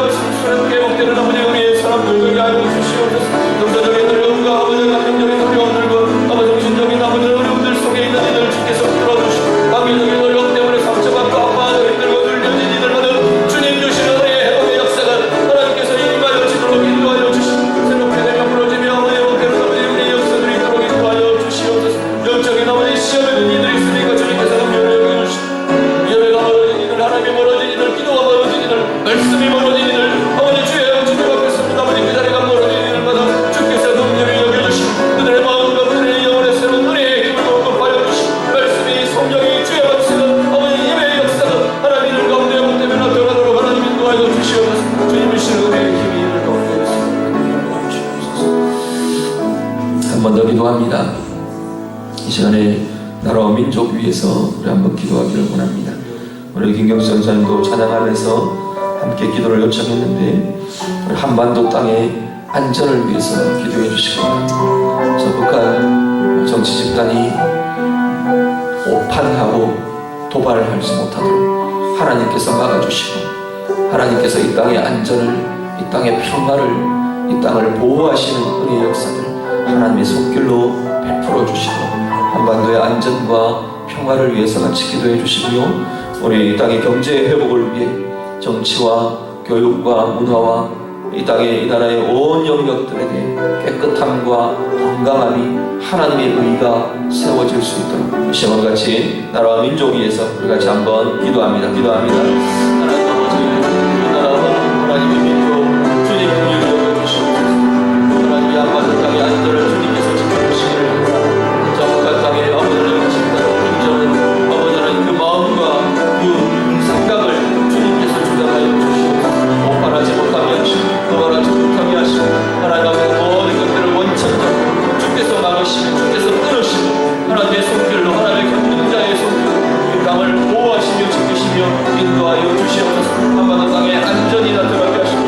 새롭게 회복되는 아버지 우리의 사람들에게 하여 주시옵소서. 경제적인 어려움과 아버지 감정적인 어려움들과 아버지 정신적인 아버지 어려움들 속에 있는 이들 주께서 풀어주시고 관계적인 어려움 때문에 상처받고 아파하고 힘들고 눌려진 이들마다 주님 주시는 은혜의 회복의 역사가 하나님께서 임하여 주도록 인도하여 주시고 새롭게 되며 부러지며 아버지 회복되는 아버지 우리의 역사들이 있도록 인도하여 주시옵소서. 영적인 아버지 시험에 있는 이들이 있으니까 주님께서 은혜를 여겨주시고 예배가 멀어진 이들 하나님이 멀어진 이들 기도가 멀어진 이들 말씀이 멀어진 이들 아버지 주의 주님 앞에서 아버지 그 자리가 멀어진 이들마다 주께서 은혜를 여겨주시고 그들의 마음과 그들의 영혼에 새로운 은혜의 힘을 공급하여 주시고 말씀이 성령이 주의 말씀은 아버지 예배의 역사가 하나님들 가운데 회복되며 나타나도록 하나님 인도하여 주시옵소서. 주님의 신의 은혜의 힘이 이들 가운데 있습니다. 한 번 더 기도합니다. 이 시간에 나라와 민족 위해서 우리 한번 기도하기를 원합니다. 우리 김경수 전사님도 찬양 안에서 함께 기도를 요청했는데 우리 한반도 땅의 안전을 위해서 기도해 주시기 바랍니다. 저 북한 정치 집단이 오판하고 도발하지 못하도록 하나님께서 막아주시고 하나님께서 이 땅의 안전을 이 땅의 평화를 이 땅을 보호하시는 은혜의 역사들 하나님의 손길로 베풀어 주시도록 한반도의 안전과 평화를 위해서 같이 기도해 주시고요. 우리 이 땅의 경제 회복을 위해 정치와 교육과 문화와 이 땅의 이 나라의 온 영역들에게 깨끗함과 건강함이 하나님의 의가 세워질 수 있도록 이 시간 같이 나라와 민족 위해서 우리 같이 한번 기도합니다. 하나님 아버지 이 나라와 하나님의 민족 주님 긍휼히 여겨주시옵소서. 하나님 한반도 땅의 안전을 주님께서 지켜주시기를 원합니다. 북한 땅의 아버지를 하신다 인정은 아버지 하나님 그 마음과 그 생각을 주님께서 주장하여 주시옵소서. 오판하지 못하게 하시고 도발하지 못하게 하시고 하나님 앞에 모든 것들을 원천적으로 주께서 막으시고 주께서 끊으시고 하나님의 손길로 하나님의 권능자의 손길로 이 땅을 보호하시며 지키시며 인도하여 주시옵소서. 한반도 땅에 안전이 나타나게 하시고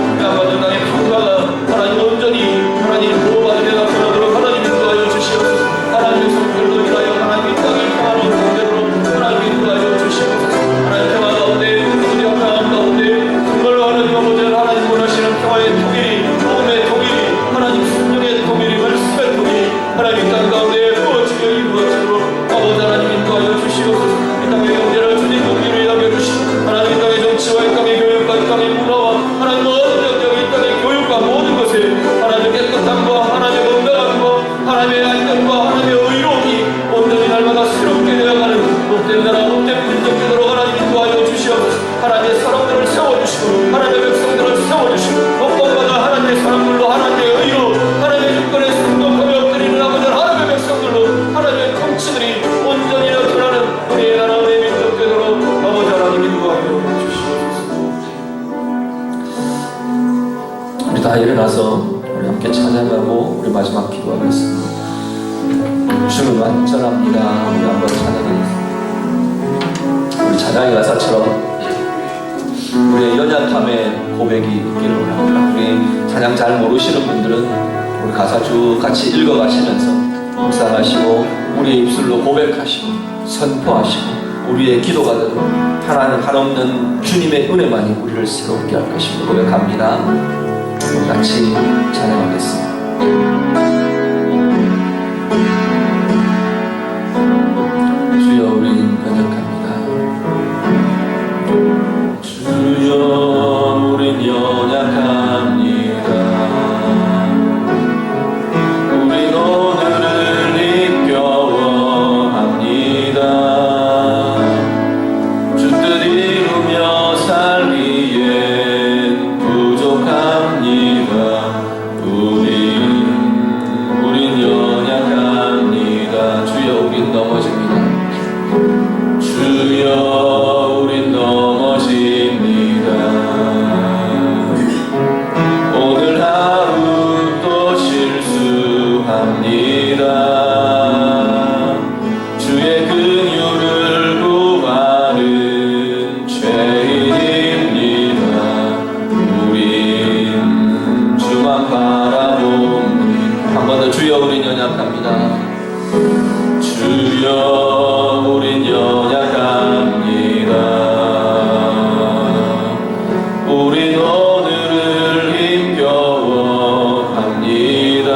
구하겠습니다. 주는 완전합니다. 우리 한번 찬양하겠습니다. 우리 찬양의 가사처럼 우리의 연약함의 고백이 있기를 원합니다. 우리 찬양 잘 모르시는 분들은 우리 가사 쭉 같이 읽어가시면서 묵상하시고 우리의 입술로 고백하시고 선포하시고 우리의 기도가 되도록 하나님 한없는 주님의 은혜만이 우리를 새롭게 할 것임을 고백합니다. 같이 찬양하겠습니다. 주여 우린 연약합니다. 주여 우린 연약합니다. 우린 오늘을 힘겨워합니다. 주 뜻 이루며 살기엔 부족합니다. 우린 연약합니다. 주여 우린 넘어집니다. 주여 우린 넘어집니다. 오늘 하루 또 실수합니다. 주의 긍휼을 구하는 죄인입니다. 우린 주만 바라봅니다. 한 번 더 주여 우린 연약합니다. 주여 우린 연약합니다. 우린 오늘을 힘겨워합니다.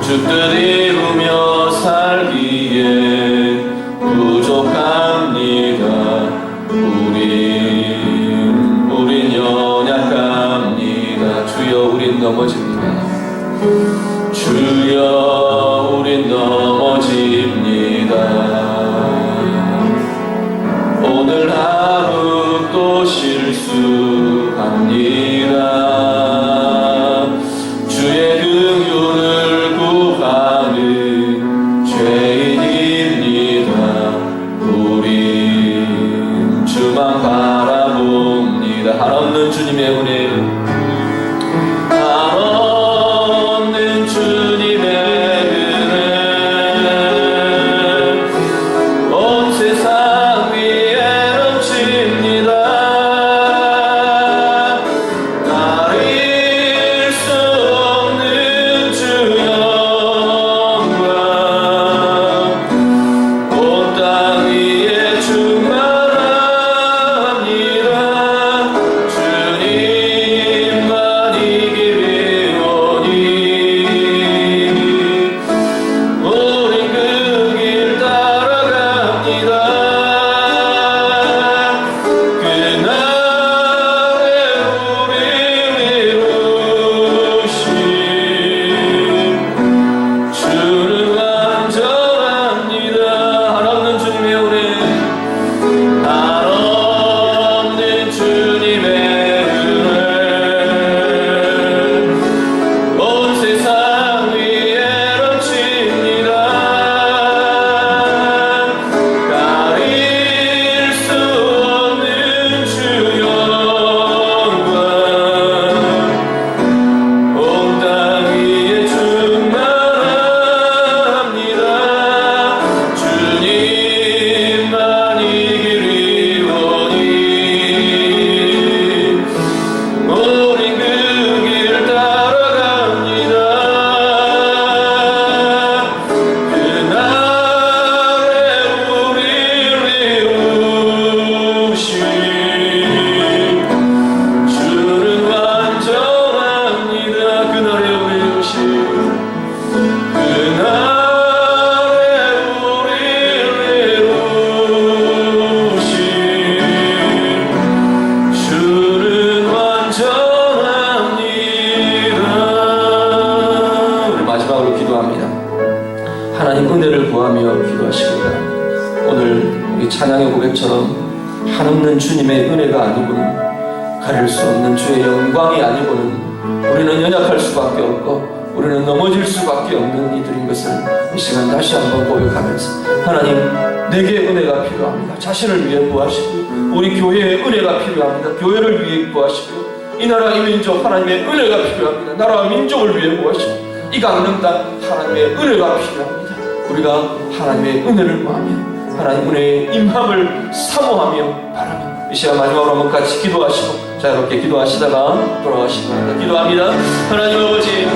주 뜻 이루며 살기엔 부족합니다. 우린 연약합니다. 주여 우린 넘어집니다. 주여 우린 넘어집니다. 오늘 하루 또 실수합니다. 주의 긍휼을 구하는 죄인입니다. 우린 주만 바라봅니다. 한없는 주님의 은혜, 한없는 주님의 은혜, 온 세상 위에 넘칩니다. 가릴 수 없는 주 영광, 온 땅 위에 충만합니다. 주님만 이기리오니 우린 그 길 따라갑니다. 그날에 우리를 이루신 주는 완전합니다. 한없는 주님의 은혜, 한없는 주님의 은혜, 온 세상 위에 넘칩니다. 가릴 수 없는 주 영광, 온 땅 위에 충만합니다. 주님만 이기리오니 우린 그 길 따라갑니다. 그날에 우리를 이루신 주는 완전합니다. 그날에 우리를 이루신, 그날에 우리를 이루신 주는 완전합니다. 우리 마지막으로 기도합니다. 하나님 은혜를 구하며 기도하시기 바랍니다. 오늘 우리 찬양의 고백처럼 한없는 주님의 은혜가 아니고는, 가릴 수 없는 주의 영광이 아니고는 우리는 연약할 수밖에 없고 우리는 넘어질 수밖에 없는 이들인 것을 이 시간 다시 한번 고백하면서, 하나님 내게 은혜가 필요합니다. 자신을 위해 구하시고 우리 교회에 은혜가 필요합니다. 교회를 위해 구하시고 이 나라 이 민족 하나님의 은혜가 필요합니다. 나라와 민족을 위해 구하시고 이 강릉 땅 하나님의 은혜가 필요합니다. 우리가 하나님의 은혜를 구하며 하나님 은혜의 임함을 사모하며 바라며 이 시간 마지막으로 한번 같이 기도하시고 자유롭게 기도하시다가 돌아가시기 바랍니다. 기도합니다. 하나님 아버지,